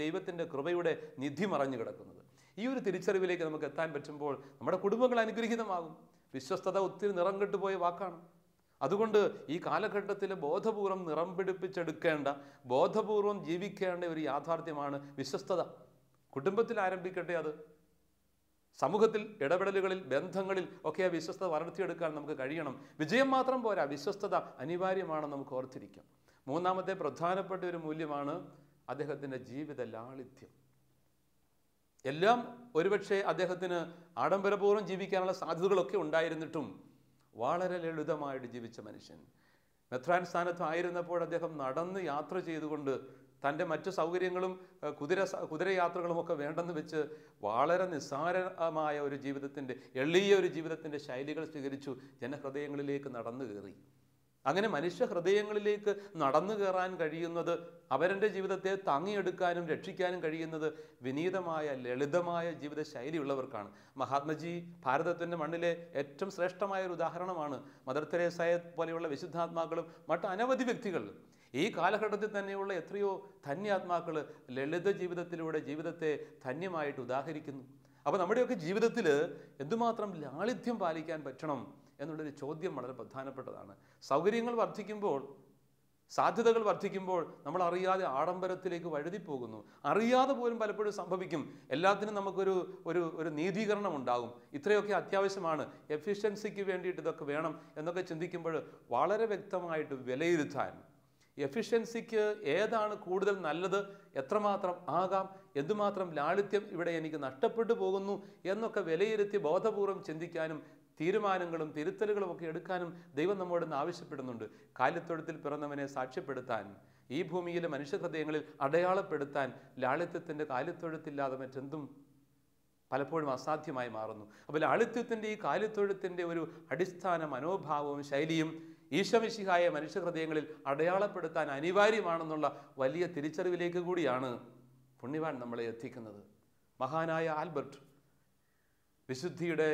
ദൈവത്തിൻ്റെ കൃപയുടെ നിധി മറഞ്ഞു കിടക്കുന്നത്. ഈ ഒരു തിരിച്ചറിവിലേക്ക് നമുക്ക് എത്താൻ പറ്റുമ്പോൾ നമ്മുടെ കുടുംബങ്ങൾ അനുഗ്രഹീതമാകും. വിശ്വസ്തത ഒത്തിരി നിറം കെട്ടുപോയ വാക്കാണ്. അതുകൊണ്ട് ഈ കാലഘട്ടത്തിൽ ബോധപൂർവം നിറം പിടിപ്പിച്ചെടുക്കേണ്ട, ബോധപൂർവം ജീവിക്കേണ്ട ഒരു യാഥാർത്ഥ്യമാണ് വിശ്വസ്തത. കുടുംബത്തിൽ ആരംഭിക്കട്ടെ, അത് സമൂഹത്തിൽ, ഇടപെടലുകളിൽ, ബന്ധങ്ങളിൽ ഒക്കെ ആ വിശ്വസ്തത വളർത്തിയെടുക്കാൻ നമുക്ക് കഴിയണം. വിജയം മാത്രം പോരാ, വിശ്വസ്തത അനിവാര്യമാണെന്ന് നമുക്ക് ഓർത്തിരിക്കാം. മൂന്നാമത്തെ പ്രധാനപ്പെട്ട ഒരു മൂല്യമാണ് അദ്ദേഹത്തിൻ്റെ ജീവിത ലാളിത്യം. എല്ലാം ഒരുപക്ഷെ അദ്ദേഹത്തിന് ആഡംബരപൂർവ്വം ജീവിക്കാനുള്ള സാധ്യതകളൊക്കെ ഉണ്ടായിരുന്നിട്ടും വളരെ ലളിതമായിട്ട് ജീവിച്ച മനുഷ്യൻ. മെത്രാൻ സ്ഥാനത്തായിരുന്നപ്പോൾ അദ്ദേഹം നടന്ന് യാത്ര ചെയ്തുകൊണ്ട് തൻ്റെ മറ്റു സൗകര്യങ്ങളും കുതിരയാത്രകളും ഒക്കെ വേണ്ടെന്ന് വെച്ച് വളരെ നിസ്സാരമായ ഒരു ജീവിതത്തിൻ്റെ, എളിയ ഒരു ജീവിതത്തിൻ്റെ ശൈലികൾ സ്വീകരിച്ചു ജനഹൃദയങ്ങളിലേക്ക് നടന്നു കയറി. അങ്ങനെ മനുഷ്യ ഹൃദയങ്ങളിലേക്ക് നടന്നു കയറാൻ കഴിയുന്നത്, അവരുടെ ജീവിതത്തെ താങ്ങിയെടുക്കാനും രക്ഷിക്കാനും കഴിയുന്നത് വിനീതമായ ലളിതമായ ജീവിത ശൈലിയുള്ളവർക്കാണ്. മഹാത്മജി ഭാരതത്തിൻ്റെ മണ്ണിലെ ഏറ്റവും ശ്രേഷ്ഠമായ ഒരു ഉദാഹരണമാണ്. മദർ തെരേസയെ പോലെയുള്ള വിശുദ്ധാത്മാക്കളും മറ്റ് അനവധി വ്യക്തികൾ, ഈ കാലഘട്ടത്തിൽ തന്നെയുള്ള എത്രയോ ധന്യാത്മാക്കൾ ലളിത ജീവിതത്തിലൂടെ ജീവിതത്തെ ധന്യമായിട്ട് ഉദാഹരിക്കുന്നു. അപ്പോൾ നമ്മുടെയൊക്കെ ജീവിതത്തിൽ എന്തുമാത്രം ലാളിത്യം പാലിക്കാൻ പറ്റണം എന്നുള്ളൊരു ചോദ്യം വളരെ പ്രധാനപ്പെട്ടതാണ്. സൗകര്യങ്ങൾ വർദ്ധിക്കുമ്പോൾ, സാധ്യതകൾ വർദ്ധിക്കുമ്പോൾ നമ്മൾ അറിയാതെ ആഡംബരത്തിലേക്ക് വഴുതിപ്പോകുന്നു. അറിയാതെ പോലും പലപ്പോഴും സംഭവിക്കും. എല്ലാത്തിനും നമുക്കൊരു ഒരു നീതീകരണം ഉണ്ടാകും. ഇത്രയൊക്കെ അത്യാവശ്യമാണ്, എഫിഷ്യൻസിക്ക് വേണ്ടിയിട്ട് ഇതൊക്കെ വേണം എന്നൊക്കെ ചിന്തിക്കുമ്പോൾ വളരെ വ്യക്തമായിട്ട് വിലയിരുത്താൻ, എഫിഷ്യൻസിക്ക് ഏതാണ് കൂടുതൽ നല്ലത്, എത്രമാത്രം ആകാം, എന്തുമാത്രം ലാളിത്യം ഇവിടെ എനിക്ക് നഷ്ടപ്പെട്ടു പോകുന്നു എന്നൊക്കെ വിലയിരുത്തി ബോധപൂർവം ചിന്തിക്കാനും തീരുമാനങ്ങളും തിരുത്തലുകളും ഒക്കെ എടുക്കാനും ദൈവം നമ്മോട് ആവശ്യപ്പെടുന്നുണ്ട്. കാലിത്തൊഴുത്തിൽ പിറന്നവനെ സാക്ഷ്യപ്പെടുത്താൻ, ഈ ഭൂമിയിലെ മനുഷ്യഹൃദയങ്ങളിൽ അടയാളപ്പെടുത്താൻ ലാളിത്യത്തിൻ്റെ കാലിത്തൊഴുത്തില്ലാതെ മറ്റെന്തും പലപ്പോഴും അസാധ്യമായി മാറുന്നു. അപ്പോൾ ലാളിത്യത്തിൻ്റെ ഈ കാലിത്തൊഴുത്തിൻ്റെ ഒരു അടിസ്ഥാന മനോഭാവവും ശൈലിയും ഈശോമിശിഹായെ മനുഷ്യഹൃദയങ്ങളിൽ അടയാളപ്പെടുത്താൻ അനിവാര്യമാണെന്നുള്ള വലിയ തിരിച്ചറിവിലേക്ക് കൂടിയാണ് പുണ്യവാൻ നമ്മളെ എത്തിക്കുന്നത്. മഹാനായ ആൽബർട്ട്, വിശുദ്ധിയുടെ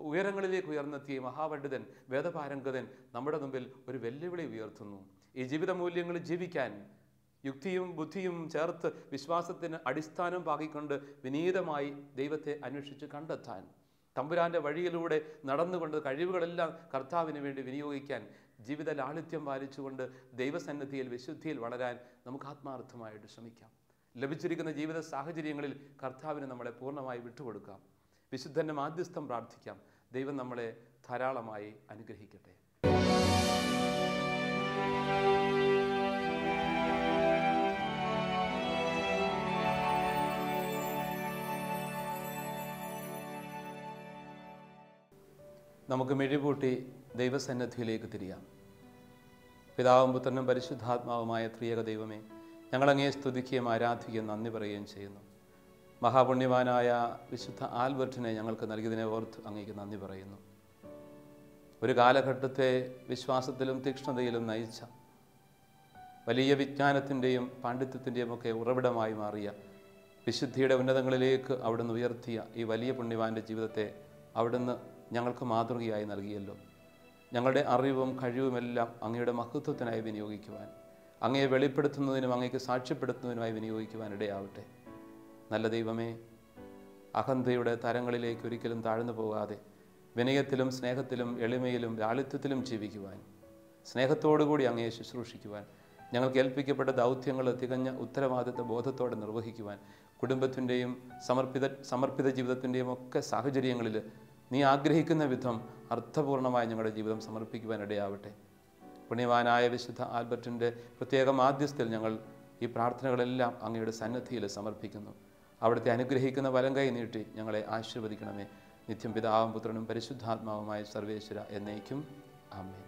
ഉയരങ്ങളിലേക്ക് ഉയർന്നെത്തിയ മഹാപണ്ഡിതൻ, വേദപാരംഗതൻ നമ്മുടെ മുമ്പിൽ ഒരു വെല്ലുവിളി ഉയർത്തുന്നു. ഈ ജീവിത മൂല്യങ്ങൾ ജീവിക്കാൻ യുക്തിയും ബുദ്ധിയും ചേർത്ത് വിശ്വാസത്തിന് അടിസ്ഥാനം പാകിക്കൊണ്ട് വിനീതമായി ദൈവത്തെ അന്വേഷിച്ച് കണ്ടെത്താൻ, തമ്പുരാൻ്റെ വഴിയിലൂടെ നടന്നുകൊണ്ട് കഴിവുകളെല്ലാം കർത്താവിന് വേണ്ടി വിനിയോഗിക്കാൻ, ജീവിത ലാളിത്യം പാലിച്ചുകൊണ്ട് ദൈവസന്നിധിയിൽ വിശുദ്ധിയിൽ വളരാൻ നമുക്ക് ആത്മാർത്ഥമായിട്ട് ശ്രമിക്കാം. ലഭിച്ചിരിക്കുന്ന ജീവിത സാഹചര്യങ്ങളിൽ കർത്താവിന് നമ്മളെ പൂർണ്ണമായി വിട്ടുകൊടുക്കാം. വിശുദ്ധൻ്റെ മാധ്യസ്ഥം പ്രാർത്ഥിക്കാം. ദൈവം നമ്മളെ ധാരാളമായി അനുഗ്രഹിക്കട്ടെ. നമുക്ക് മിഴിപൂട്ടി ദൈവസന്നിധിയിലേക്ക് തിരിയാം. പിതാവും പുത്രനും പരിശുദ്ധാത്മാവുമായ ത്രിയേക ദൈവമേ, ഞങ്ങളങ്ങയെ സ്തുതിക്കുകയും ആരാധിക്കുകയും നന്ദി പറയുകയും ചെയ്യുന്നു. മഹാപുണ്യവാനായ വിശുദ്ധ ആൽബർട്ടിനെ ഞങ്ങൾക്ക് നൽകിയതിനെ ഓർത്ത് അങ്ങേക്ക് നന്ദി പറയുന്നു. ഒരു കാലഘട്ടത്തെ വിശ്വാസത്തിലും തീക്ഷ്ണതയിലും നയിച്ച, വലിയ വിജ്ഞാനത്തിൻ്റെയും പാണ്ഡിത്യത്തിൻ്റെയും ഒക്കെ ഉറവിടമായി മാറിയ, വിശുദ്ധിയുടെ ഉന്നതങ്ങളിലേക്ക് അവിടുന്ന് ഉയർത്തിയ ഈ വലിയ പുണ്യവാൻ്റെ ജീവിതത്തെ അവിടുന്ന് ഞങ്ങൾക്ക് മാതൃകയായി നൽകിയല്ലോ. ഞങ്ങളുടെ അറിവും കഴിവുമെല്ലാം അങ്ങയുടെ മഹത്വത്തിനായി വിനിയോഗിക്കുവാൻ, അങ്ങയെ വെളിപ്പെടുത്തുന്നതിനും അങ്ങേക്ക് സാക്ഷ്യപ്പെടുത്തുന്നതിനുമായി വിനിയോഗിക്കുവാൻ ഇടയാവട്ടെ. നല്ല ദൈവമേ, അഹന്തയുടെ തരങ്ങളിലേക്ക് ഒരിക്കലും താഴ്ന്നു പോകാതെ വിനയത്തിലും സ്നേഹത്തിലും എളിമയിലും ലാളിത്യത്തിലും ജീവിക്കുവാൻ, സ്നേഹത്തോടുകൂടി അങ്ങയെ ശുശ്രൂഷിക്കുവാൻ, ഞങ്ങൾക്ക് ഏൽപ്പിക്കപ്പെട്ട ദൗത്യങ്ങൾ തികഞ്ഞ ഉത്തരവാദിത്വ ബോധത്തോടെ നിർവഹിക്കുവാൻ, കുടുംബത്തിൻ്റെയും സമർപ്പിത ജീവിതത്തിൻ്റെയും ഒക്കെ സാഹചര്യങ്ങളിൽ നീ ആഗ്രഹിക്കുന്ന വിധം അർത്ഥപൂർണമായി ഞങ്ങളുടെ ജീവിതം സമർപ്പിക്കുവാൻ ഇടയാവട്ടെ. പുണ്യവാനായ വിശുദ്ധ ആൽബർട്ടിൻ്റെ പ്രത്യേക മാധ്യസ്ഥയിൽ ഞങ്ങൾ ഈ പ്രാർത്ഥനകളെല്ലാം അങ്ങയുടെ സന്നിധിയിൽ സമർപ്പിക്കുന്നു. അവിടുത്തെ അനുഗ്രഹിക്കുന്ന വലങ്കൈ നീട്ടി ഞങ്ങളെ ആശീർവദിക്കണമേ. നിത്യം പിതാവും പുത്രനും പരിശുദ്ധാത്മാവുമായ സർവേശ്വര എന്നേക്കും ആമേൻ.